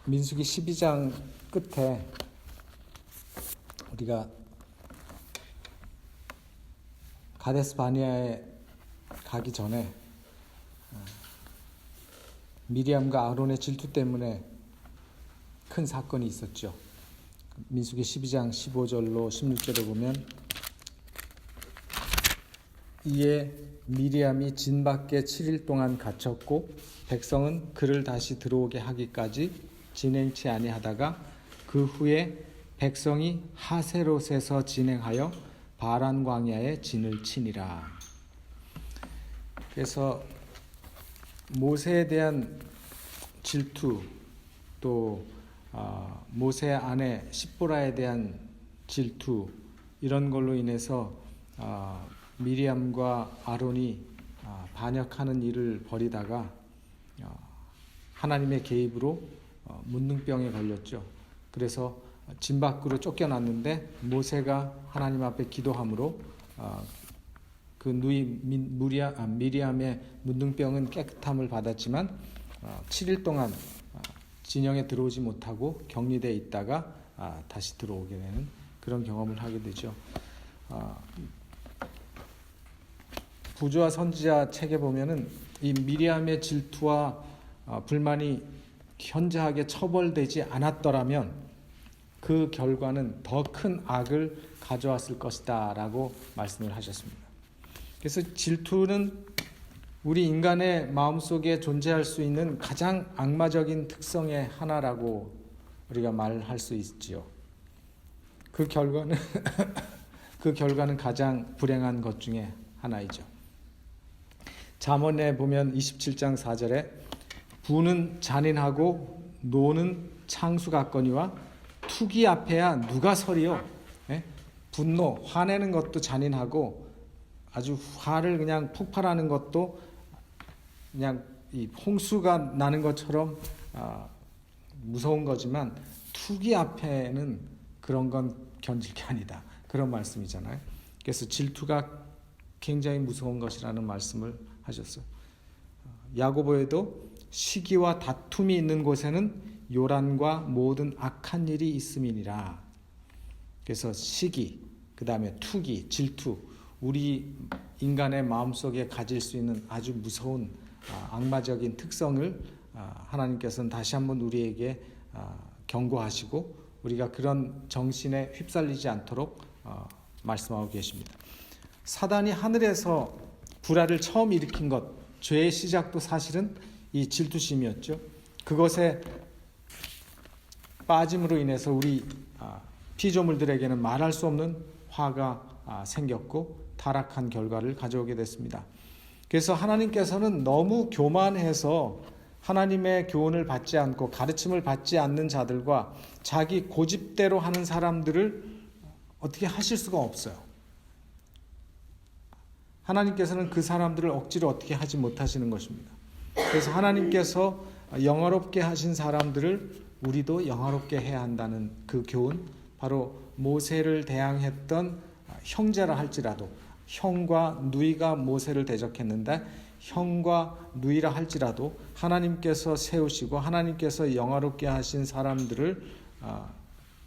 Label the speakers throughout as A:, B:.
A: 민수기 12장 끝에 우리가 가데스 바네아에 가기 전에 미리암과 아론의 질투 때문에 큰 사건이 있었죠. 민수기 12장 15절로 16절에 보면, 이에 미리암이 진 밖에 7일 동안 갇혔고 백성은 그를 다시 들어오게 하기까지 진행치 아니하다가 그 후에 백성이 하세롯에서 진행하여 바란 광야에 진을 치니라. 그래서 모세에 대한 질투, 또 모세 아내 십보라에 대한 질투, 이런 걸로 인해서 미리암과 아론이 반역하는 일을 벌이다가 하나님의 개입으로 문둥병에 걸렸죠. 그래서 진 밖으로 쫓겨났는데 모세가 하나님 앞에 기도함으로 그 미리암의 문둥병은 깨끗함을 받았지만 7일 동안 진영에 들어오지 못하고 격리되어 있다가 다시 들어오게 되는 그런 경험을 하게 되죠. 부조와 선지자 책에 보면은 이 미리암의 질투와 불만이 현저하게 처벌되지 않았더라면 그 결과는 더 큰 악을 가져왔을 것이다 라고 말씀을 하셨습니다. 그래서 질투는 우리 인간의 마음속에 존재할 수 있는 가장 악마적인 특성의 하나라고 우리가 말할 수 있지요. 그 결과는 가장 불행한 것 중에 하나이죠. 잠언에 보면 27장 4절에 부는 잔인하고 노는 창수 같거니와 투기 앞에야 누가 서리요. 분노, 화내는 것도 잔인하고 아주 화를 그냥 폭발하는 것도 그냥 이 홍수가 나는 것처럼 무서운 거지만 투기 앞에는 그런 건 견딜 게 아니다. 그런 말씀이잖아요. 그래서 질투가 굉장히 무서운 것이라는 말씀을 하셨어요. 야고보에도 시기와 다툼이 있는 곳에는 요란과 모든 악한 일이 있음이니라. 그래서 시기, 그 다음에 투기, 질투, 우리 인간의 마음속에 가질 수 있는 아주 무서운 악마적인 특성을 하나님께서는 다시 한번 우리에게 경고하시고 우리가 그런 정신에 휩쓸리지 않도록 말씀하고 계십니다. 사단이 하늘에서 불화를 처음 일으킨 것, 죄의 시작도 사실은 이 질투심이었죠. 그것에 빠짐으로 인해서 우리 피조물들에게는 말할 수 없는 화가 생겼고 타락한 결과를 가져오게 됐습니다. 그래서 하나님께서는 너무 교만해서 하나님의 교훈을 받지 않고 가르침을 받지 않는 자들과 자기 고집대로 하는 사람들을 어떻게 하실 수가 없어요. 하나님께서는 그 사람들을 억지로 어떻게 하지 못하시는 것입니다. 그래서 하나님께서 영화롭게 하신 사람들을 우리도 영화롭게 해야 한다는 그 교훈, 바로 모세를 대항했던 형제라 할지라도, 형과 누이가 모세를 대적했는데 형과 누이라 할지라도 하나님께서 세우시고 하나님께서 영화롭게 하신 사람들을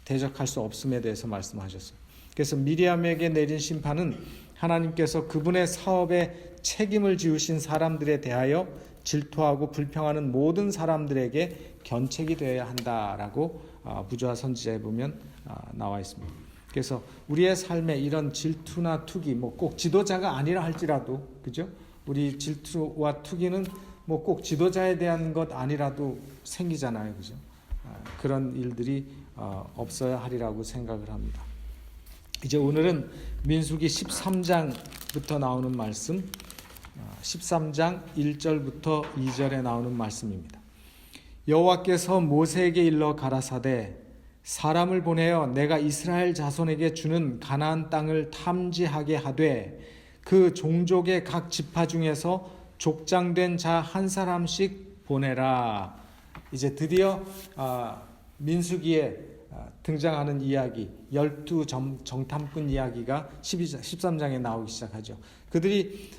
A: 대적할 수 없음에 대해서 말씀하셨어요. 그래서 미리암에게 내린 심판은 하나님께서 그분의 사업에 책임을 지우신 사람들에 대하여 질투하고 불평하는 모든 사람들에게 견책이 되어야 한다라고 부조와 선지자에 보면 나와 있습니다. 그래서 우리의 삶에 이런 질투나 투기, 꼭 지도자가 아니라 할지라도, 그죠? 우리 질투와 투기는 꼭 지도자에 대한 것 아니라도 생기잖아요, 그죠? 그런 일들이 없어야 하리라고 생각을 합니다. 이제 오늘은 민수기 13장부터 나오는 말씀, 13장 1절부터 2절에 나오는 말씀입니다. 여호와께서 모세에게 일러 가라사대 사람을 보내어 내가 이스라엘 자손에게 주는 가나안 땅을 탐지하게 하되 그 종족의 각 지파 중에서 족장된 자 한 사람씩 보내라. 이제 드디어 민수기에 등장하는 이야기, 12 정탐꾼 이야기가 13장에 나오기 시작하죠. 그들이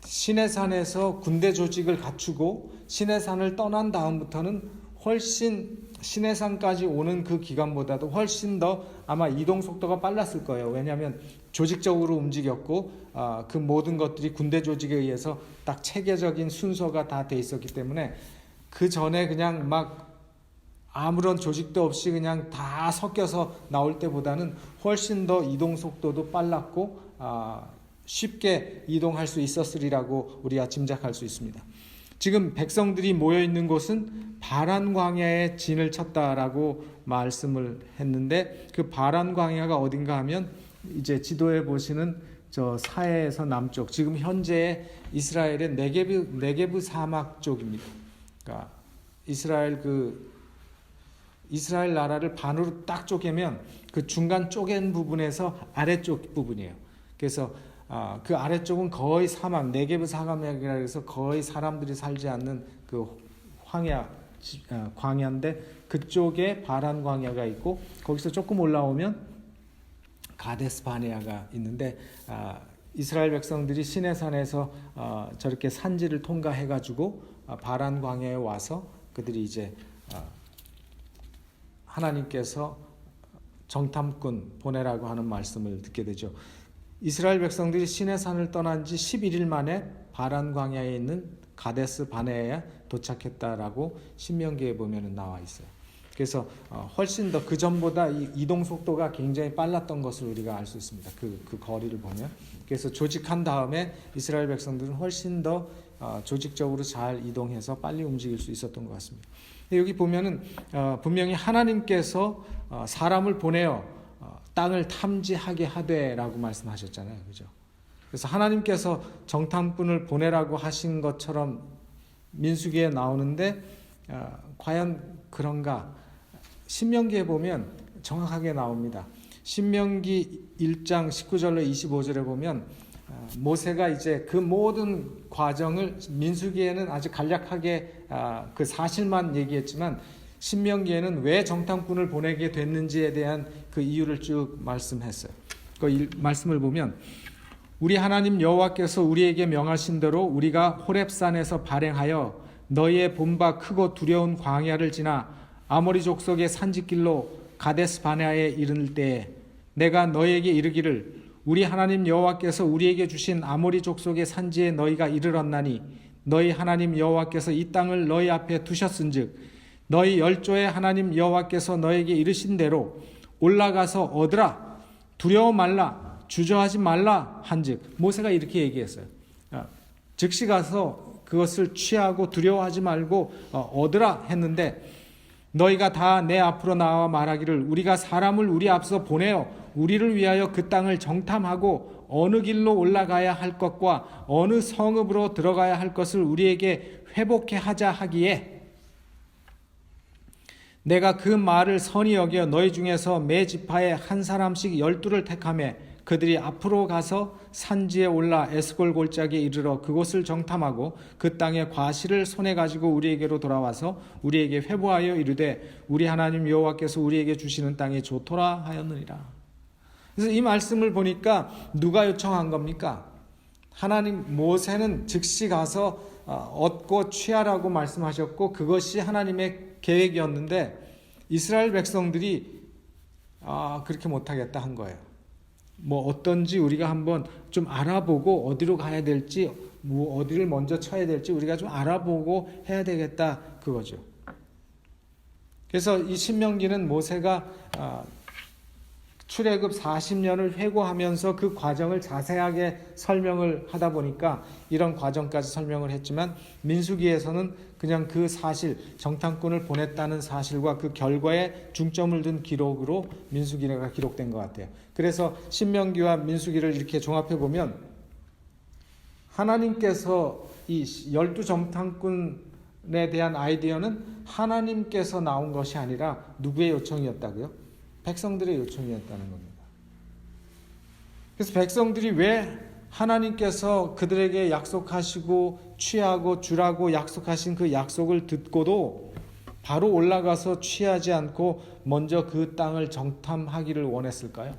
A: 시내산에서 군대 조직을 갖추고 시내산을 떠난 다음부터는 훨씬 시내산까지 오는 그 기간보다도 훨씬 더 아마 이동 속도가 빨랐을 거예요. 왜냐하면 조직적으로 움직였고 그 모든 것들이 군대 조직에 의해서 딱 체계적인 순서가 다 돼 있었기 때문에 그 전에 그냥 막 아무런 조직도 없이 그냥 다 섞여서 나올 때보다는 훨씬 더 이동 속도도 빨랐고 쉽게 이동할 수 있었으리라고 우리가 짐작할 수 있습니다. 지금 백성들이 모여 있는 곳은 바란 광야에 진을 쳤다라고 말씀을 했는데 그 바란 광야가 어딘가 하면 이제 지도에 보시는 저 사해에서 남쪽, 지금 현재 이스라엘의 네게브 사막 쪽입니다. 그러니까 이스라엘 나라를 반으로 딱 쪼개면 그 중간 쪼갠 부분에서 아래쪽 부분이에요. 그래서 그 아래쪽은 거의 사막, 네게브 사막이라 해서 거의 사람들이 살지 않는 그 광야인데 그쪽에 바란 광야가 있고 거기서 조금 올라오면 가데스 바네아가 있는데 이스라엘 백성들이 시내산에서 저렇게 산지를 통과해가지고 바란 광야에 와서 그들이 이제 하나님께서 정탐꾼 보내라고 하는 말씀을 듣게 되죠. 이스라엘 백성들이 시내산을 떠난 지 11일 만에 바란 광야에 있는 가데스 바네아에 도착했다라고 신명기에 보면 나와 있어요. 그래서 훨씬 더 그 전보다 이동 속도가 굉장히 빨랐던 것을 우리가 알 수 있습니다. 그 거리를 보면. 그래서 조직한 다음에 이스라엘 백성들은 훨씬 더 조직적으로 잘 이동해서 빨리 움직일 수 있었던 것 같습니다. 여기 보면은 분명히 하나님께서 사람을 보내어 땅을 탐지하게 하되라고 말씀하셨잖아요, 그죠? 그래서 하나님께서 정탐꾼을 보내라고 하신 것처럼 민수기에 나오는데 과연 그런가? 신명기에 보면 정확하게 나옵니다. 신명기 1장 19절로 25절에 보면 모세가 이제 그 모든 과정을 민수기에는 아주 간략하게 그 사실만 얘기했지만 신명기에는 왜 정탐꾼을 보내게 됐는지에 대한 그 이유를 쭉 말씀했어요. 그 말씀을 보면 우리 하나님 여호와께서 우리에게 명하신 대로 우리가 호렙산에서 발행하여 너희의 본바 크고 두려운 광야를 지나 아모리 족속의 산지길로 가데스 바네아에 이르는 때에 내가 너희에게 이르기를 우리 하나님 여호와께서 우리에게 주신 아모리 족속의 산지에 너희가 이르렀나니 너희 하나님 여호와께서 이 땅을 너희 앞에 두셨은즉 너희 열조의 하나님 여호와께서 너희에게 이르신 대로 올라가서 얻으라 두려워 말라 주저하지 말라 한즉 모세가 이렇게 얘기했어요. 즉시 가서 그것을 취하고 두려워하지 말고 얻으라 했는데 너희가 다 내 앞으로 나와 말하기를 우리가 사람을 우리 앞서 보내어 우리를 위하여 그 땅을 정탐하고 어느 길로 올라가야 할 것과 어느 성읍으로 들어가야 할 것을 우리에게 회복해 하자 하기에 내가 그 말을 선히 여겨 너희 중에서 매 지파에 한 사람씩 12를 택하매 그들이 앞으로 가서 산지에 올라 에스골 골짜기에 이르러 그곳을 정탐하고 그 땅의 과실을 손에 가지고 우리에게로 돌아와서 우리에게 회보하여 이르되 우리 하나님 여호와께서 우리에게 주시는 땅이 좋도라 하였느니라. 그래서 이 말씀을 보니까 누가 요청한 겁니까? 하나님 모세는 즉시 가서 얻고 취하라고 말씀하셨고 그것이 하나님의 계획이었는데 이스라엘 백성들이 그렇게 못하겠다 한 거예요. 뭐 어떤지 우리가 한번 좀 알아보고 어디로 가야 될지 뭐 어디를 먼저 쳐야 될지 우리가 좀 알아보고 해야 되겠다 그거죠. 그래서 이 신명기는 모세가 출애굽 40년을 회고하면서 그 과정을 자세하게 설명을 하다 보니까 이런 과정까지 설명을 했지만 민수기에서는 그냥 그 사실 정탐꾼을 보냈다는 사실과 그 결과에 중점을 둔 기록으로 민수기가 기록된 것 같아요. 그래서 신명기와 민수기를 이렇게 종합해 보면 하나님께서 이 12 정탐꾼에 대한 아이디어는 하나님께서 나온 것이 아니라 누구의 요청이었다고요? 백성들의 요청이었다는 겁니다. 그래서 백성들이 왜 하나님께서 그들에게 약속하시고 취하고 주라고 약속하신 그 약속을 듣고도 바로 올라가서 취하지 않고 먼저 그 땅을 정탐하기를 원했을까요?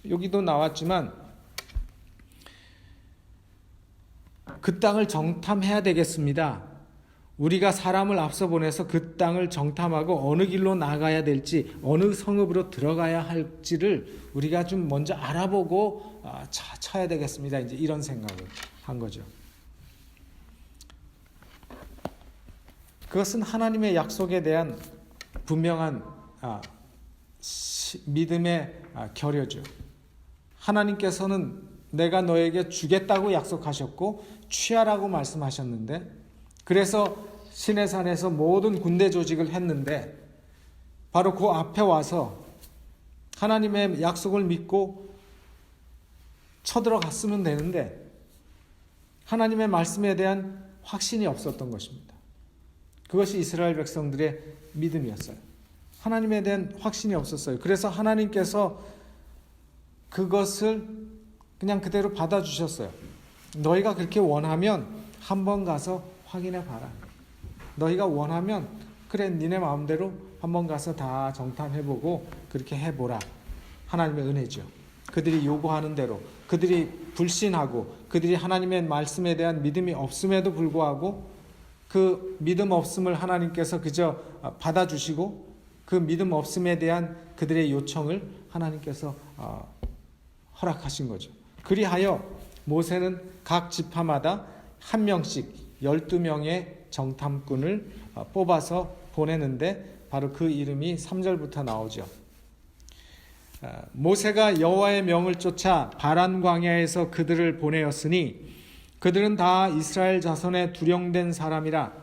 A: 여기도 나왔지만 그 땅을 정탐해야 되겠습니다. 우리가 사람을 앞서 보내서 그 땅을 정탐하고 어느 길로 나가야 될지, 어느 성읍으로 들어가야 할지를 우리가 좀 먼저 알아보고 쳐야 되겠습니다. 이제 이런 생각을 한 거죠. 그것은 하나님의 약속에 대한 분명한 믿음의 결여죠. 하나님께서는 내가 너에게 주겠다고 약속하셨고 취하라고 말씀하셨는데, 그래서 시내산에서 모든 군대 조직을 했는데 바로 그 앞에 와서 하나님의 약속을 믿고 쳐들어갔으면 되는데 하나님의 말씀에 대한 확신이 없었던 것입니다. 그것이 이스라엘 백성들의 믿음이었어요. 하나님에 대한 확신이 없었어요. 그래서 하나님께서 그것을 그냥 그대로 받아주셨어요. 너희가 그렇게 원하면 한번 가서 확인해 봐라. 너희가 원하면 그래 니네 마음대로 한번 가서 다 정탐해보고 그렇게 해보라. 하나님의 은혜죠. 그들이 요구하는 대로, 그들이 불신하고 그들이 하나님의 말씀에 대한 믿음이 없음에도 불구하고 그 믿음 없음을 하나님께서 그저 받아주시고 그 믿음 없음에 대한 그들의 요청을 하나님께서 허락하신 거죠. 그리하여 모세는 각 지파마다 한 명씩 12명의 정탐꾼을 뽑아서 보내는데 바로 그 이름이 3절부터 나오죠. 모세가 여호와의 명을 쫓아 바란 광야에서 그들을 보내었으니 그들은 다 이스라엘 자손의 두령된 사람이라.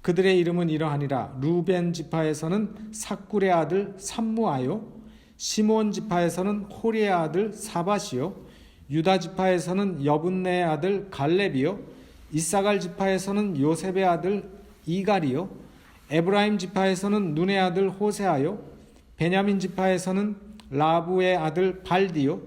A: 그들의 이름은 이러하니라. 루벤 지파에서는 삭굴의 아들 삼무아요, 시몬 지파에서는 호리의 아들 사밧이요, 유다 지파에서는 여분네의 아들 갈렙이요, 이사갈 지파에서는 요셉의 아들 이갈이요, 에브라임 지파에서는 눈의 아들 호세아요, 베냐민 지파에서는 라부의 아들 발디요,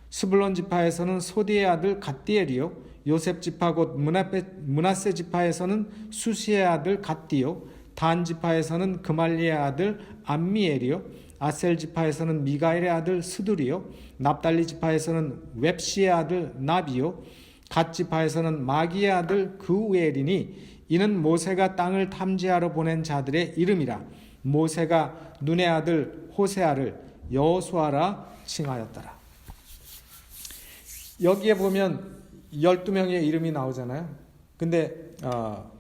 A: 스불론 지파에서는 소디의 아들 갓디엘이요, 요셉 지파 곧 므낫세 지파에서는 수시의 아들 갓디요, 단 지파에서는 그말리의 아들 암미엘이요, 아셀 지파에서는 미가엘의 아들 스두리요, 납달리 지파에서는 웹시의 아들 나비요, 갓 지파에서는 마기의 아들 그우엘이니 이는 모세가 땅을 탐지하러 보낸 자들의 이름이라. 모세가 눈의 아들 호세아를 여호수아라 칭하였더라. 여기에 보면 12명의 이름이 나오잖아요. 근데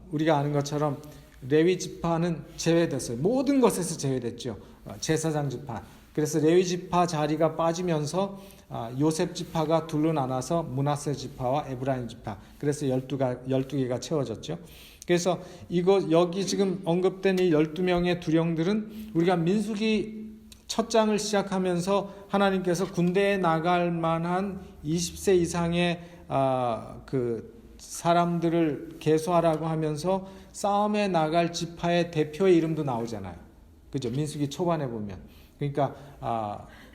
A: 우리가 아는 것처럼 레위 지파는 제외됐어요. 모든 것에서 제외됐죠. 제사장 지파. 그래서 레위 지파 자리가 빠지면서 요셉 지파가 둘로 나눠서 므낫세 지파와 에브라임 지파. 그래서 12개가 채워졌죠. 그래서 여기 지금 언급된 이 12명의 두령들은 우리가 민수기 첫 장을 시작하면서 하나님께서 군대에 나갈 만한 20세 이상의 그 사람들을 계수하라고 하면서 싸움에 나갈 지파의 대표의 이름도 나오잖아요. 그죠? 민수기 초반에 보면. 그러니까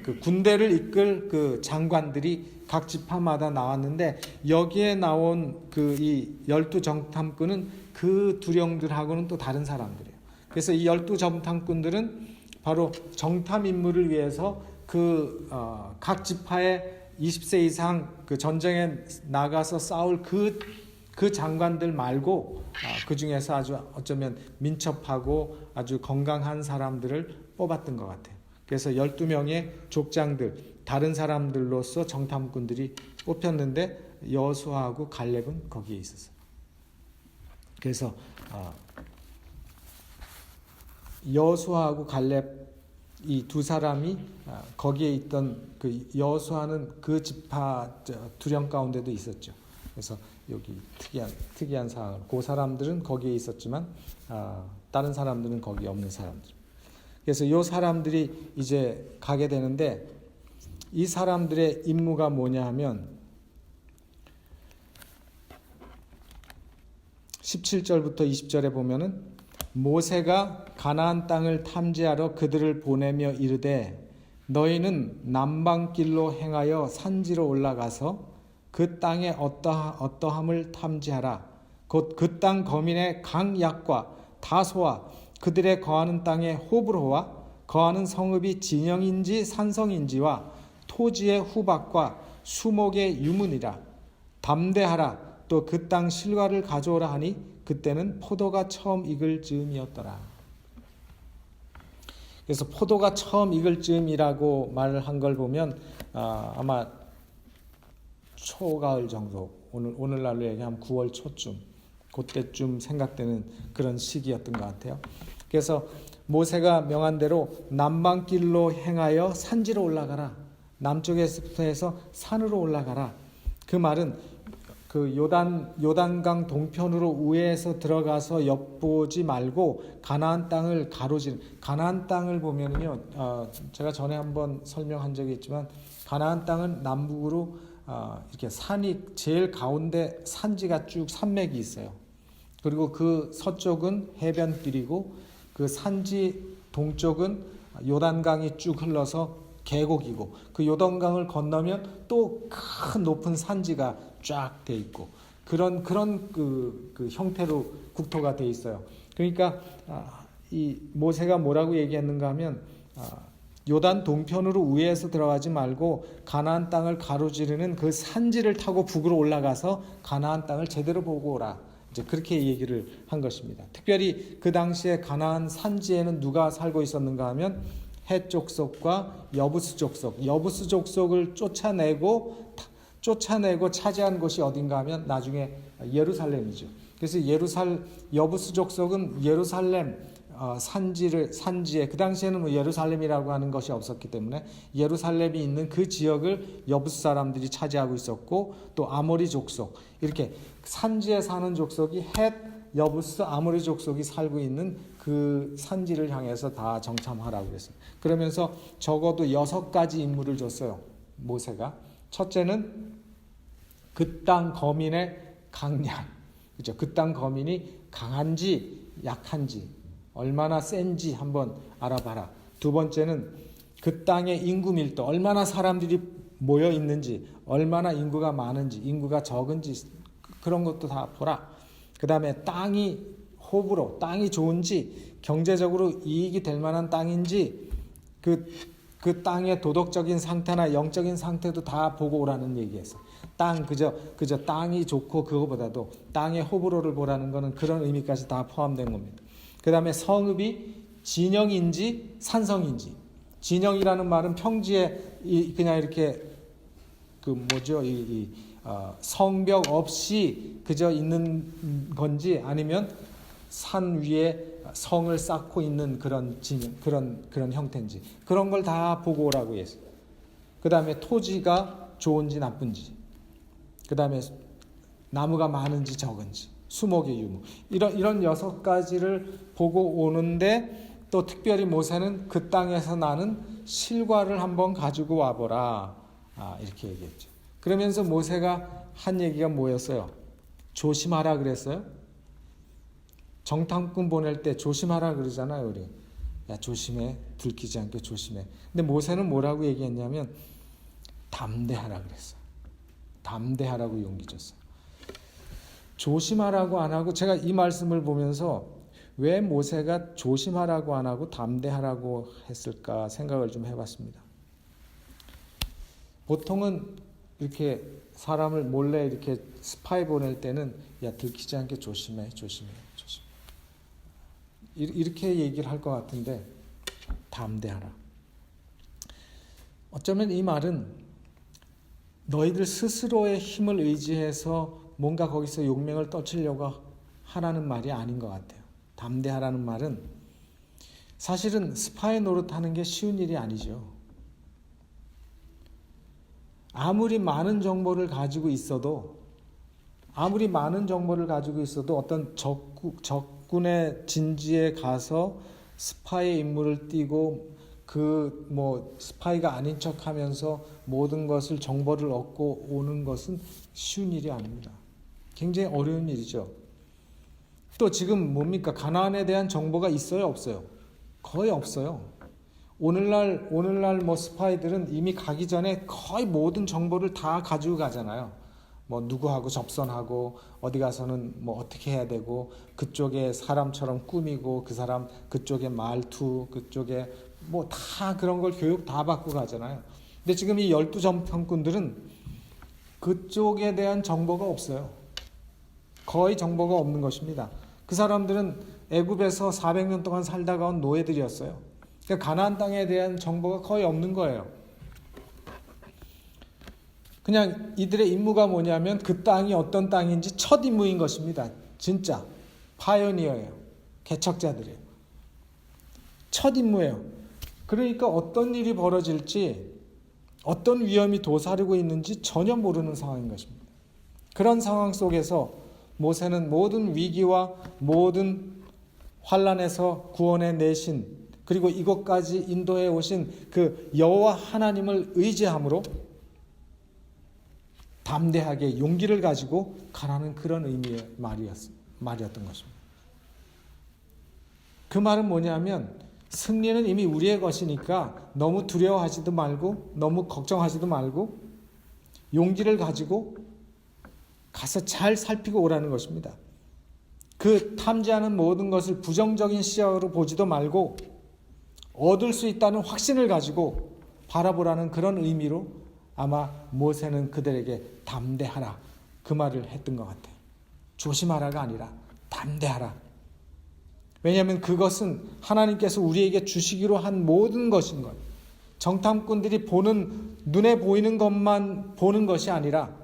A: 그 군대를 이끌 그 장관들이 각 지파마다 나왔는데 여기에 나온 그 이 12 정탐꾼은 그 두령들하고는 또 다른 사람들이에요. 그래서 이 12 정탐꾼들은 바로 정탐 임무를 위해서 그 각 지파의 20세 이상 그 전쟁에 나가서 싸울 그 장관들 말고 그 중에서 아주 어쩌면 민첩하고 아주 건강한 사람들을 뽑았던 것 같아요. 그래서 12명의 족장들, 다른 사람들로서 정탐꾼들이 뽑혔는데 여호수아하고 갈렙은 거기에 있었어요. 그래서 여호수아하고 갈렙 이 두 사람이 거기에 있던 그 여호수아는 그 지파 두령 가운데도 있었죠. 그래서 여기 특이한 사항, 그 사람들은 거기에 있었지만 다른 사람들은 거기 없는 사람들. 그래서 이 사람들이 이제 가게 되는데 이 사람들의 임무가 뭐냐 하면 17절부터 20절에 보면은 모세가 가나안 땅을 탐지하러 그들을 보내며 이르되 너희는 남방길로 행하여 산지로 올라가서 그 땅의 어떠함을 탐지하라. 곧 그 땅 거민의 강약과 다소와 그들의 거하는 땅의 호브로와 거하는 성읍이 진영인지 산성인지와 토지의 후박과 수목의 유문이라. 담대하라. 또 그 땅 실과를 가져오라 하니 그때는 포도가 처음 익을 즈음이었더라. 그래서 포도가 처음 익을 즈음이라고 말을 한 걸 보면 아마 초가을 정도, 오늘날로 얘기하면 9월 초쯤, 그때쯤 생각되는 그런 시기였던 것 같아요. 그래서 모세가 명한 대로 남방길로 행하여 산지로 올라가라. 남쪽에서부터 해서 산으로 올라가라. 그 말은 그 요단강 동편으로 우회해서 들어가서 엿보지 말고 가나안 땅을 가로지르. 가나안 땅을 보면은요, 제가 전에 한번 설명한 적이 있지만 가나안 땅은 남북으로 이렇게 산이 제일 가운데 산지가 쭉 산맥이 있어요. 그리고 그 서쪽은 해변길이고 그 산지 동쪽은 요단강이 쭉 흘러서 계곡이고 그 요단강을 건너면 또 큰 높은 산지가 쫙 돼 있고 그런 그 형태로 국토가 돼 있어요. 그러니까 이 모세가 뭐라고 얘기했는가 하면 요단 동편으로 우회해서 들어가지 말고 가나안 땅을 가로지르는 그 산지를 타고 북으로 올라가서 가나안 땅을 제대로 보고 오라. 이제 그렇게 얘기를 한 것입니다. 특별히 그 당시에 가나안 산지에는 누가 살고 있었는가 하면 헷 족속과 여부스 족속, 여부스 족속을 쫓아내고 차지한 곳이 어딘가 하면 나중에 예루살렘이죠. 그래서 여부스 족속은 예루살렘 산지에 그 당시에는 뭐 예루살렘이라고 하는 것이 없었기 때문에 예루살렘이 있는 그 지역을 여부스 사람들이 차지하고 있었고 또 아모리 족속 이렇게 산지에 사는 족속이 헷, 여부스, 아모리 족속이 살고 있는 그 산지를 향해서 다 정탐하라고 그랬어요. 그러면서 적어도 6가지 임무를 줬어요. 모세가. 첫째는 그 땅 거민의 강약. 그죠? 그 땅 거민이 강한지 약한지 얼마나 센지 한번 알아봐라. 두 번째는 그 땅의 인구 밀도, 얼마나 사람들이 모여 있는지, 얼마나 인구가 많은지, 인구가 적은지 그런 것도 다 보라. 그 다음에 땅이 호불호, 땅이 좋은지, 경제적으로 이익이 될 만한 땅인지, 그 땅의 도덕적인 상태나 영적인 상태도 다 보고 오라는 얘기였어요. 땅 그저 땅이 좋고 그거보다도 땅의 호불호를 보라는 거는 그런 의미까지 다 포함된 겁니다. 그 다음에 성읍이 진영인지 산성인지. 진영이라는 말은 평지에 그냥 이렇게 성벽 없이 그저 있는 건지 아니면 산 위에 성을 쌓고 있는 그런 진영, 그런 형태인지 그런 걸 다 보고 오라고 했어요. 그 다음에 토지가 좋은지 나쁜지, 그 다음에 나무가 많은지 적은지, 수목의 유무 이런 6가지를 보고 오는데 또 특별히 모세는 그 땅에서 나는 실과를 한번 가지고 와보라 이렇게 얘기했죠. 그러면서 모세가 한 얘기가 뭐였어요? 조심하라 그랬어요. 정탐꾼 보낼 때 조심하라 그러잖아요. 우리 야 조심해, 들키지 않게 조심해. 근데 모세는 뭐라고 얘기했냐면 담대하라 그랬어요. 담대하라고 용기 줬어요. 조심하라고 안 하고, 제가 이 말씀을 보면서 왜 모세가 조심하라고 안 하고 담대하라고 했을까 생각을 좀 해봤습니다. 보통은 이렇게 사람을 몰래 이렇게 스파이 보낼 때는 야 들키지 않게 조심해. 이렇게 얘기를 할 것 같은데 담대하라. 어쩌면 이 말은 너희들 스스로의 힘을 의지해서 뭔가 거기서 용맹을 떨치려고 하라는 말이 아닌 것 같아요. 담대하라는 말은 사실은 스파이 노릇하는 게 쉬운 일이 아니죠. 아무리 많은 정보를 가지고 있어도 어떤 적군의 진지에 가서 스파이의 임무를 띠고 스파이가 아닌 척하면서 모든 것을 정보를 얻고 오는 것은 쉬운 일이 아닙니다. 굉장히 어려운 일이죠. 또 지금 뭡니까? 가나안에 대한 정보가 있어요, 없어요? 거의 없어요. 오늘날 스파이들은 이미 가기 전에 거의 모든 정보를 다 가지고 가잖아요. 누구하고 접선하고 어디 가서는 어떻게 해야 되고 그쪽에 사람처럼 꾸미고 그 사람 그쪽에 말투 그쪽에 다 그런 걸 교육 다 받고 가잖아요. 근데 지금 이 12 정탐꾼들은 그쪽에 대한 정보가 없어요. 거의 정보가 없는 것입니다. 그 사람들은 애굽에서 400년 동안 살다가 온 노예들이었어요. 그러니까 가나안 땅에 대한 정보가 거의 없는 거예요. 그냥 이들의 임무가 뭐냐면 그 땅이 어떤 땅인지 첫 임무인 것입니다. 진짜 파이오니어예요. 개척자들이에요. 첫 임무예요. 그러니까 어떤 일이 벌어질지, 어떤 위험이 도사리고 있는지 전혀 모르는 상황인 것입니다. 그런 상황 속에서 모세는 모든 위기와 모든 환난에서 구원해 내신, 그리고 이곳까지 인도해 오신 그 여호와 하나님을 의지함으로 담대하게 용기를 가지고 가라는 그런 의미의 말이었던 것입니다. 그 말은 뭐냐면 승리는 이미 우리의 것이니까 너무 두려워하지도 말고 너무 걱정하지도 말고 용기를 가지고 가서 잘 살피고 오라는 것입니다. 그 탐지하는 모든 것을 부정적인 시각으로 보지도 말고 얻을 수 있다는 확신을 가지고 바라보라는 그런 의미로 아마 모세는 그들에게 담대하라 그 말을 했던 것 같아요. 조심하라가 아니라 담대하라. 왜냐하면 그것은 하나님께서 우리에게 주시기로 한 모든 것인 거예요. 정탐꾼들이 보는, 눈에 보이는 것만 보는 것이 아니라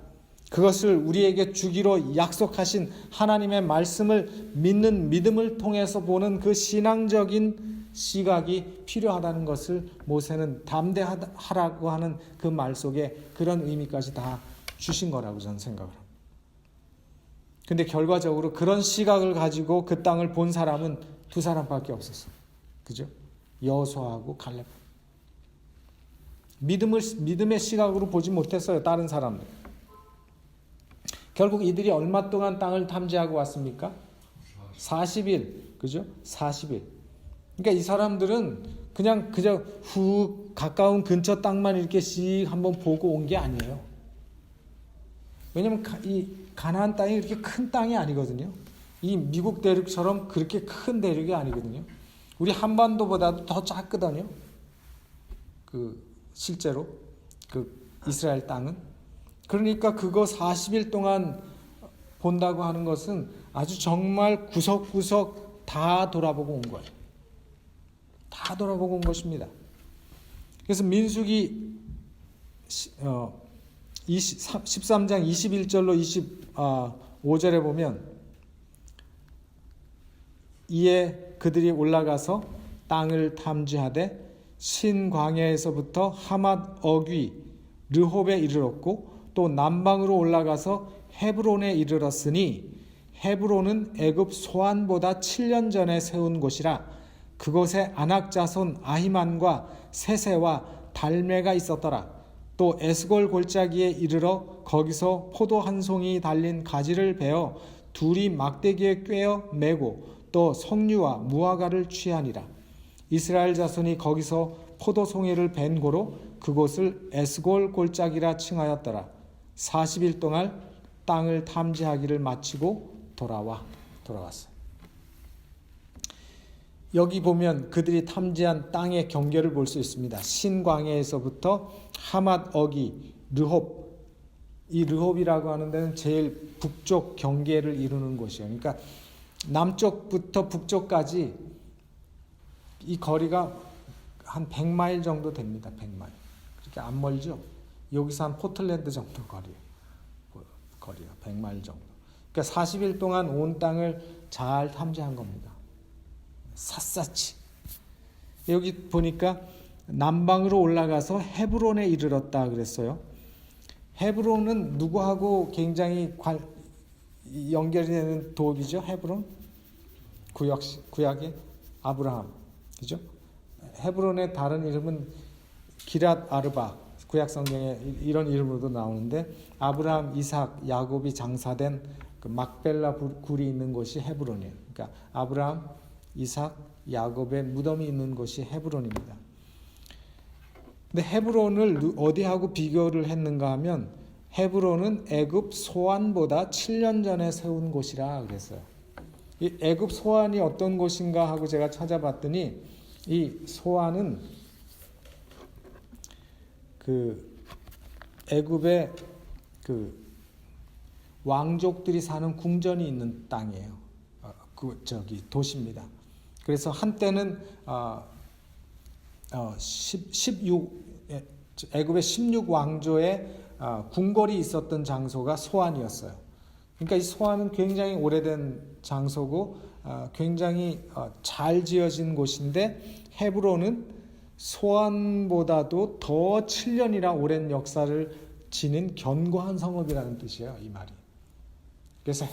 A: 그것을 우리에게 주기로 약속하신 하나님의 말씀을 믿는 믿음을 통해서 보는 그 신앙적인 시각이 필요하다는 것을 모세는 담대하라고 하는 그 말 속에 그런 의미까지 다 주신 거라고 저는 생각을 합니다. 근데 결과적으로 그런 시각을 가지고 그 땅을 본 사람은 두 사람밖에 없었어요. 그죠? 여호수아하고 갈렙. 믿음의 시각으로 보지 못했어요. 다른 사람들. 결국 이들이 얼마 동안 땅을 탐지하고 왔습니까? 40일. 그죠? 40일. 그러니까 이 사람들은 그저 가까운 근처 땅만 이렇게 씩 한번 보고 온 게 아니에요. 왜냐하면 이 가나안 땅이 그렇게 큰 땅이 아니거든요. 이 미국 대륙처럼 그렇게 큰 대륙이 아니거든요. 우리 한반도보다도 더 작거든요. 실제로 이스라엘 땅은. 그러니까 그거 40일 동안 본다고 하는 것은 아주 정말 구석구석 다 돌아보고 온 거예요. 다 돌아보고 온 것입니다. 그래서 민수기 13장 21절로 25절에 보면 이에 그들이 올라가서 땅을 탐지하되 신광야에서부터 하맛 어귀 르홉에 이르렀고 또 남방으로 올라가서 헤브론에 이르렀으니 헤브론은 애굽 소안보다 7년 전에 세운 곳이라 그곳에 아낙 자손 아히만과 세세와 달메가 있었더라. 또 에스골 골짜기에 이르러 거기서 포도 한 송이 달린 가지를 베어 둘이 막대기에 꿰어 메고 또 석류와 무화과를 취하니라. 이스라엘 자손이 거기서 포도 송이를 벤 고로 그곳을 에스골 골짜기라 칭하였더라. 40일 동안 땅을 탐지하기를 마치고 돌아왔어요. 여기 보면 그들이 탐지한 땅의 경계를 볼 수 있습니다. 신광야에서부터 하맛 어기 르홉, 이 르홉이라고 하는 데는 제일 북쪽 경계를 이루는 곳이에요. 그러니까 남쪽부터 북쪽까지 이 거리가 한 100마일 정도 됩니다. 100마일. 그렇게 안 멀죠? 여기서 한 포틀랜드 정도 거리가 100마일 정도. 그러니까 40일 동안 온 땅을 잘 탐지한 겁니다. 샅샅이. 여기 보니까 남방으로 올라가서 헤브론에 이르렀다 그랬어요. 헤브론은 누구하고 굉장히 연결이 되는 도읍이죠? 헤브론? 구약의 아브라함. 그죠? 헤브론의 다른 이름은 기랏 아르바. 구약 성경에 이런 이름으로도 나오는데 아브라함, 이삭, 야곱이 장사된 그 막벨라 굴이 있는 곳이 헤브론이에요. 그러니까 아브라함, 이삭, 야곱의 무덤이 있는 곳이 헤브론입니다. 근데 헤브론을 어디하고 비교를 했는가 하면 헤브론은 애굽 소안보다 7년 전에 세운 곳이라 그랬어요. 이 애굽 소안이 어떤 곳인가 하고 제가 찾아봤더니 이 소안은 애굽의 왕족들이 사는 궁전이 있는 땅이에요. 도시입니다. 그래서 한때는 16 애굽의 16왕조의 궁궐이 있었던 장소가 소안이었어요. 그러니까 이 소안은 굉장히 오래된 장소고 굉장히 잘 지어진 곳인데, 헤브론은 소안보다도 더 7년이나 오랜 역사를 지닌 견고한 성읍이라는 뜻이에요, 이 말이. 그래서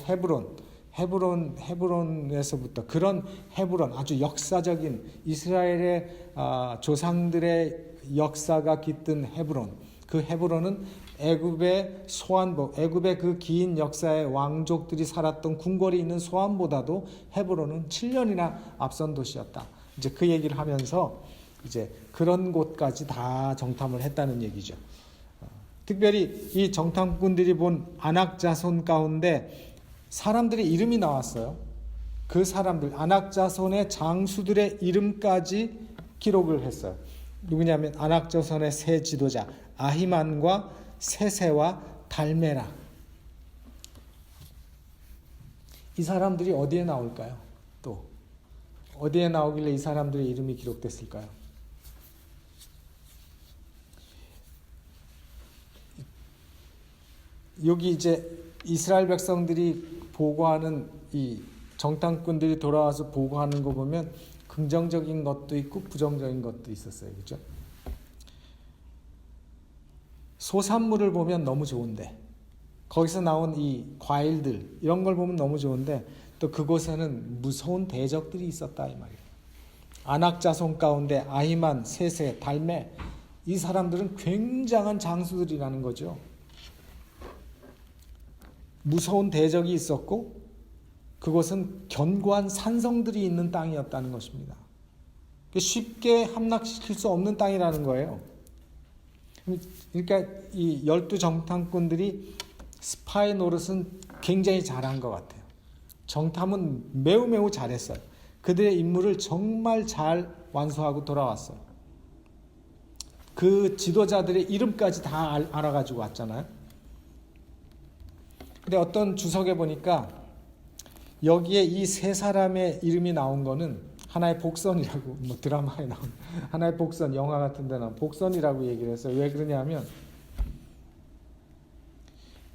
A: 헤브론에서부터 그런 헤브론, 아주 역사적인 이스라엘의 조상들의 역사가 깃든 헤브론, 그 헤브론은 애굽의 애굽의 그 긴 역사의 왕족들이 살았던 궁궐이 있는 소안보다도 헤브론은 7년이나 앞선 도시였다. 이제 그 얘기를 하면서 이제 그런 곳까지 다 정탐을 했다는 얘기죠. 특별히 이 정탐꾼들이 본 아낙 자손 가운데 사람들의 이름이 나왔어요. 그 사람들, 아낙 자손의 장수들의 이름까지 기록을 했어요. 누구냐면 아낙 자손의 세 지도자 아히만과 세세와 달메라. 이 사람들이 어디에 나올까요? 또 어디에 나오길래 이 사람들의 이름이 기록됐을까요? 여기 이제 이스라엘 백성들이 보고하는, 이 정탐꾼들이 돌아와서 보고하는 거 보면 긍정적인 것도 있고 부정적인 것도 있었어요. 그렇죠? 소산물을 보면 너무 좋은데, 거기서 나온 이 과일들 이런 걸 보면 너무 좋은데, 또 그곳에는 무서운 대적들이 있었다 이 말이에요. 아낙 자손 가운데 아히만, 세세, 달메, 이 사람들은 굉장한 장수들이라는 거죠. 무서운 대적이 있었고 그곳은 견고한 산성들이 있는 땅이었다는 것입니다. 쉽게 함락시킬 수 없는 땅이라는 거예요. 그러니까 이 12 정탐꾼들이 스파이 노릇은 굉장히 잘한 것 같아요. 정탐은 매우 잘했어요. 그들의 임무를 정말 잘 완수하고 돌아왔어요. 그 지도자들의 이름까지 다 알아가지고 왔잖아요. 근데 어떤 주석에 보니까 여기에 이 세 사람의 이름이 나온 거는 하나의 복선이라고, 뭐 드라마에 나온 하나의 복선, 영화 같은 데 나온 복선이라고 얘기를 했어요. 왜 그러냐면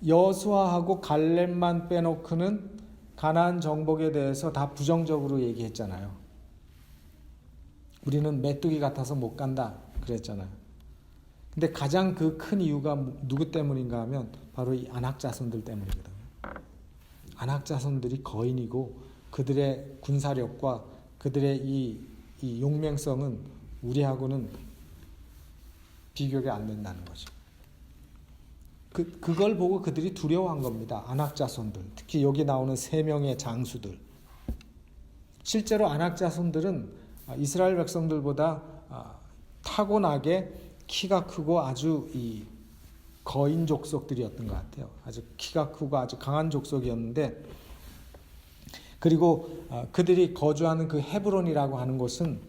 A: 여수아하고 갈렙만 빼놓고는 가나안 정복에 대해서 다 부정적으로 얘기했잖아요. 우리는 메뚜기 같아서 못 간다 그랬잖아요. 근데 가장 그 큰 이유가 누구 때문인가 하면 바로 이 아낙 자손들 때문이거든요. 아낙 자손들이 거인이고 그들의 군사력과 그들의 이 용맹성은 우리하고는 비교가 안 된다는 거죠. 그걸 보고 그들이 두려워한 겁니다. 아낙 자손들, 특히 여기 나오는 3명의 장수들. 실제로 아낙 자손들은 이스라엘 백성들보다 타고나게 키가 크고 아주 이 거인 족속들이었던 것 같아요. 아주 키가 크고 아주 강한 족속이었는데, 그리고 그들이 거주하는 그 헤브론이라고 하는 곳은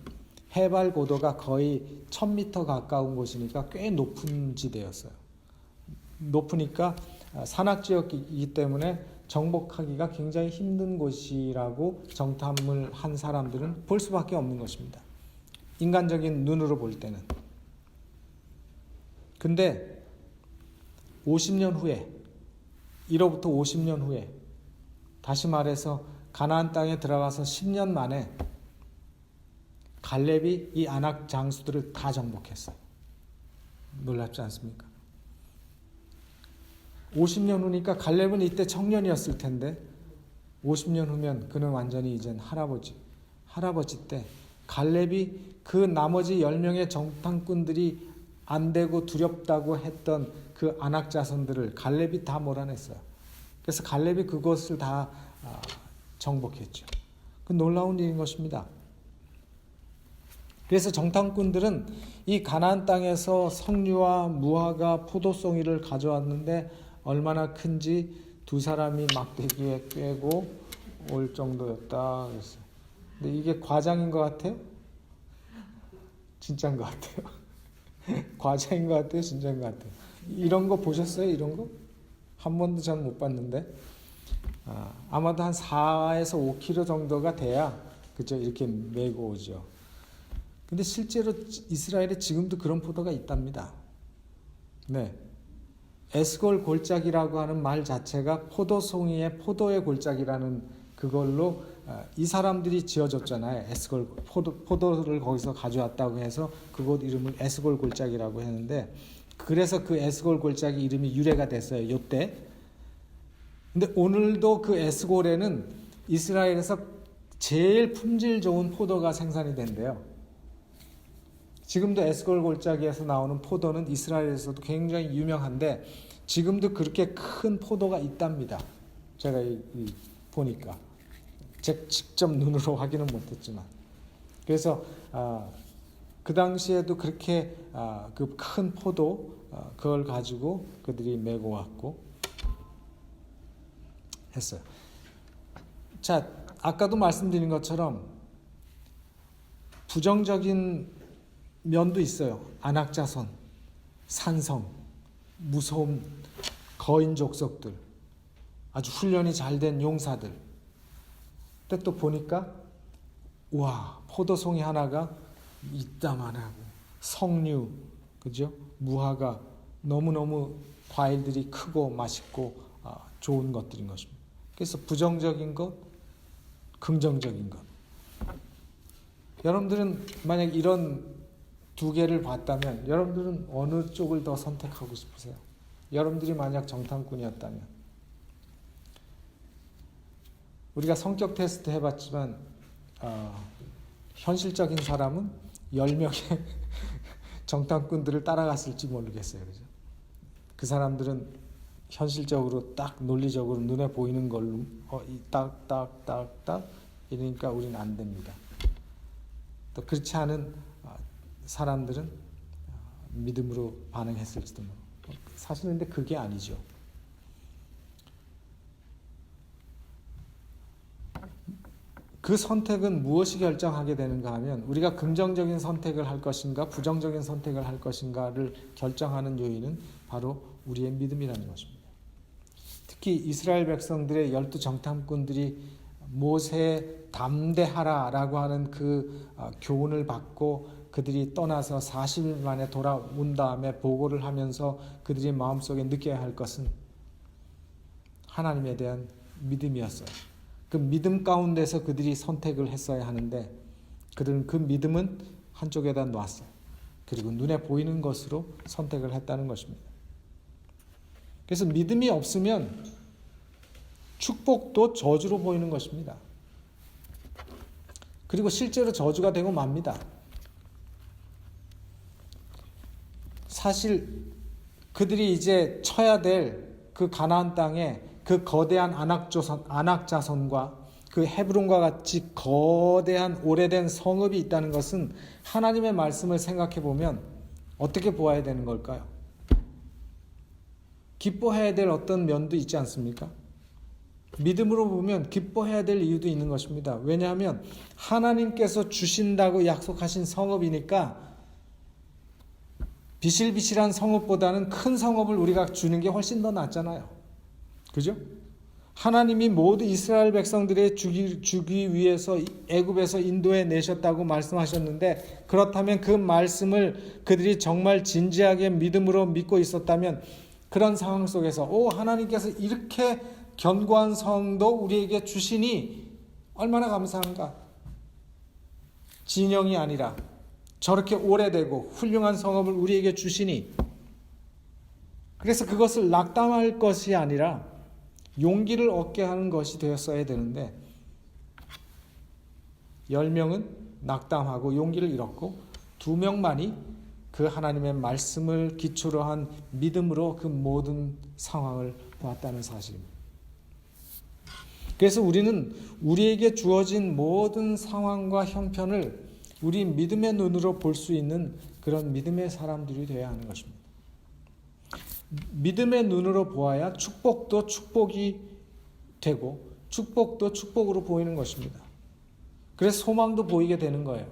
A: 해발 고도가 거의 1000m 가까운 곳이니까 꽤 높은 지대였어요. 높으니까 산악지역이기 때문에 정복하기가 굉장히 힘든 곳이라고 정탐을 한 사람들은 볼 수밖에 없는 것입니다. 인간적인 눈으로 볼 때는. 근데 50년 후에, 1호부터 50년 후에, 다시 말해서 가나안 땅에 들어가서 10년 만에 갈렙이 이 아낙 장수들을 다 정복했어요. 놀랍지 않습니까? 50년 후니까 갈렙은 이때 청년이었을 텐데 50년 후면 그는 완전히 이젠 할아버지 때 갈렙이 그 나머지 10명의 정탐꾼들이 안 되고 두렵다고 했던 그 아낙 자손들을 갈렙이 다 몰아냈어요. 그래서 갈렙이 그것을 다 정복했죠. 그 놀라운 일인 것입니다. 그래서 정탐꾼들은 이 가나안 땅에서 석류와 무화과 포도송이를 가져왔는데 얼마나 큰지 두 사람이 막대기에 꿰고 올 정도였다 그랬어요. 근데 이게 과장인 것 같아요? 진짜인 것 같아요. 과장인 것 같아요? 진짜인 것 같아요? 이런 거 보셨어요? 이런 거? 한 번도 전 못 봤는데 아마도 한 4에서 5kg 정도가 돼야 그죠 이렇게 메고 오죠. 근데 실제로 이스라엘에 지금도 그런 포도가 있답니다. 네, 에스골 골짜기라고 하는 말 자체가 포도송이의 포도의 골짜기라는 그걸로 이 사람들이 지어줬잖아요. 에스골 포도를 거기서 가져왔다고 해서 그곳 이름을 에스골 골짜기라고 했는데 그래서 그 에스골 골짜기 이름이 유래가 됐어요. 요때. 근데 오늘도 그 에스골에는 이스라엘에서 제일 품질 좋은 포도가 생산이 된대요. 지금도 에스골 골짜기에서 나오는 포도는 이스라엘에서도 굉장히 유명한데 지금도 그렇게 큰 포도가 있답니다. 제가 보니까 직접 눈으로 확인은 못했지만 그래서 그 당시에도 그렇게 그 큰 포도 그걸 가지고 그들이 메고 왔고 했어요. 자, 아까도 말씀드린 것처럼 부정적인 면도 있어요. 안악자손, 산성, 무서운 거인 족속들, 아주 훈련이 잘 된 용사들. 근데 또 보니까 와, 포도송이 하나가 이따만하고 석류, 그죠? 무화과, 너무너무 과일들이 크고 맛있고 좋은 것들인 것입니다. 그래서 부정적인 것, 긍정적인 것. 여러분들은 만약 이런 두 개를 봤다면 여러분들은 어느 쪽을 더 선택하고 싶으세요? 여러분들이 만약 정탐꾼이었다면. 우리가 성격 테스트 해봤지만 현실적인 사람은 10명의 정탐꾼들을 따라갔을지 모르겠어요. 그죠? 그 사람들은 현실적으로 딱 논리적으로 눈에 보이는 걸로 딱 이러니까 우리는 안 됩니다. 또 그렇지 않은 사람들은 믿음으로 반응했을지도 모르고 사실은 근데 그게 아니죠. 그 선택은 무엇이 결정하게 되는가 하면 우리가 긍정적인 선택을 할 것인가 부정적인 선택을 할 것인가를 결정하는 요인은 바로 우리의 믿음이라는 것입니다. 특히 이스라엘 백성들의 12 정탐꾼들이 모세에 담대하라라고 하는 그 교훈을 받고 그들이 떠나서 40일 만에 돌아온 다음에 보고를 하면서 그들이 마음속에 느껴야 할 것은 하나님에 대한 믿음이었어요. 그 믿음 가운데서 그들이 선택을 했어야 하는데 그들은 그 믿음은 한쪽에다 놨어요. 그리고 눈에 보이는 것으로 선택을 했다는 것입니다. 그래서 믿음이 없으면 축복도 저주로 보이는 것입니다. 그리고 실제로 저주가 되고 맙니다. 사실 그들이 이제 쳐야 될 그 가나안 땅에 그 거대한 안악자손과 그 헤브론과 같이 거대한 오래된 성읍이 있다는 것은 하나님의 말씀을 생각해 보면 어떻게 보아야 되는 걸까요? 기뻐해야 될 어떤 면도 있지 않습니까? 믿음으로 보면 기뻐해야 될 이유도 있는 것입니다. 왜냐하면 하나님께서 주신다고 약속하신 성읍이니까 비실비실한 성읍보다는 큰 성읍을 우리가 주는 게 훨씬 더 낫잖아요. 그죠? 하나님이 모두 이스라엘 백성들의 주기 위해서 애굽에서 인도해 내셨다고 말씀하셨는데 그렇다면 그 말씀을 그들이 정말 진지하게 믿음으로 믿고 있었다면 그런 상황 속에서 하나님께서 이렇게 견고한 성도 우리에게 주시니 얼마나 감사한가. 진영이 아니라 저렇게 오래되고 훌륭한 성읍을 우리에게 주시니 그래서 그것을 낙담할 것이 아니라 용기를 얻게 하는 것이 되었어야 되는데 10명은 낙담하고 용기를 잃었고 2명만이 그 하나님의 말씀을 기초로 한 믿음으로 그 모든 상황을 보았다는 사실입니다. 그래서 우리는 우리에게 주어진 모든 상황과 형편을 우리 믿음의 눈으로 볼 수 있는 그런 믿음의 사람들이 되어야 하는 것입니다. 믿음의 눈으로 보아야 축복도 축복이 되고 축복도 축복으로 보이는 것입니다. 그래서 소망도 보이게 되는 거예요.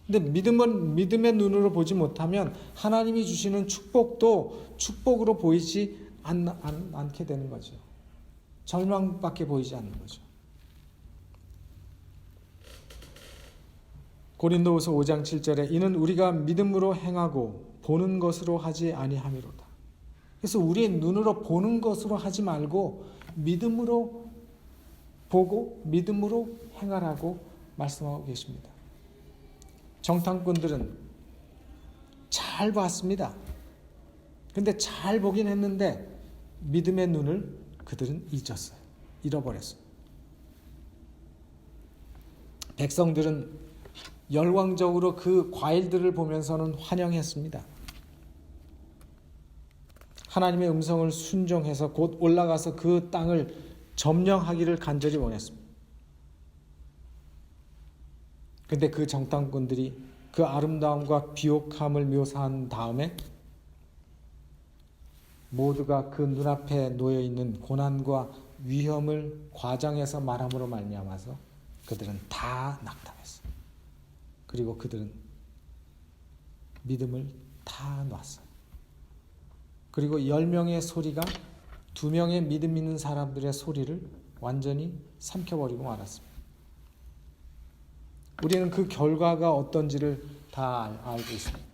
A: 근데 믿음의 눈으로 보지 못하면 하나님이 주시는 축복도 축복으로 보이지 않게 되는 거죠. 절망밖에 보이지 않는 거죠. 고린도후서 5장 7절에 이는 우리가 믿음으로 행하고 보는 것으로 하지 아니함이로다. 그래서 우리의 눈으로 보는 것으로 하지 말고 믿음으로 보고 믿음으로 행하라고 말씀하고 계십니다. 정탐꾼들은 잘 봤습니다. 근데 잘 보긴 했는데 믿음의 눈을 그들은 잊었어요. 잃어버렸어요. 백성들은 열광적으로 그 과일들을 보면서는 환영했습니다. 하나님의 음성을 순종해서 곧 올라가서 그 땅을 점령하기를 간절히 원했습니다. 근데 그 정탐꾼들이 그 아름다움과 비옥함을 묘사한 다음에 모두가 그 눈앞에 놓여있는 고난과 위험을 과장해서 말함으로 말미암아서 그들은 다 낙담했어요. 그리고 그들은 믿음을 다 놨어요. 그리고 10명의 소리가 2명의 믿음 있는 사람들의 소리를 완전히 삼켜버리고 말았습니다. 우리는 그 결과가 어떤지를 다 알고 있습니다.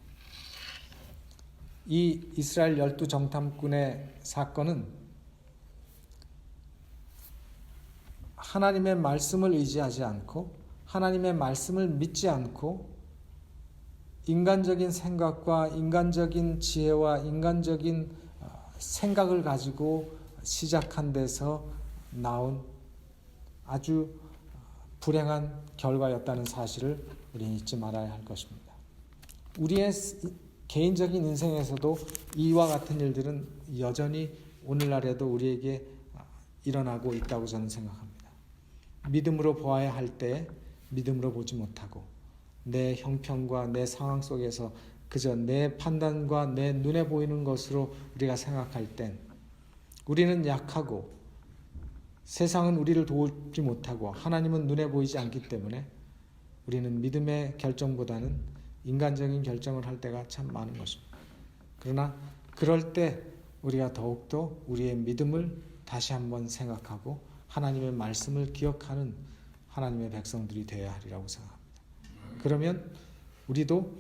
A: 이 이스라엘 12 정탐꾼의 사건은 하나님의 말씀을 의지하지 않고 하나님의 말씀을 믿지 않고 인간적인 생각과 인간적인 지혜와 인간적인 생각을 가지고 시작한 데서 나온 아주 불행한 결과였다는 사실을 우리는 잊지 말아야 할 것입니다. 우리의 개인적인 인생에서도 이와 같은 일들은 여전히 오늘날에도 우리에게 일어나고 있다고 저는 생각합니다. 믿음으로 보아야 할 때 믿음으로 보지 못하고 내 형편과 내 상황 속에서 그저 내 판단과 내 눈에 보이는 것으로 우리가 생각할 땐 우리는 약하고 세상은 우리를 도우지 못하고 하나님은 눈에 보이지 않기 때문에 우리는 믿음의 결정보다는 인간적인 결정을 할 때가 참 많은 것입니다. 그러나 그럴 때 우리가 더욱더 우리의 믿음을 다시 한번 생각하고 하나님의 말씀을 기억하는 하나님의 백성들이 되어야 하리라고 생각합니다. 그러면 우리도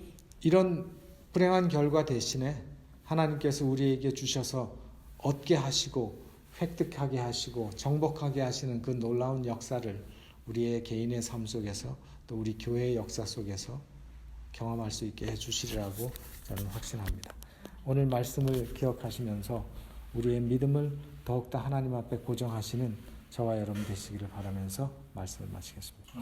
A: 이런 불행한 결과 대신에 하나님께서 우리에게 주셔서 얻게 하시고 획득하게 하시고 정복하게 하시는 그 놀라운 역사를 우리의 개인의 삶 속에서 또 우리 교회의 역사 속에서 경험할 수 있게 해주시리라고 저는 확신합니다. 오늘 말씀을 기억하시면서 우리의 믿음을 더욱더 하나님 앞에 고정하시는 저와 여러분 되시기를 바라면서 말씀을 마치겠습니다.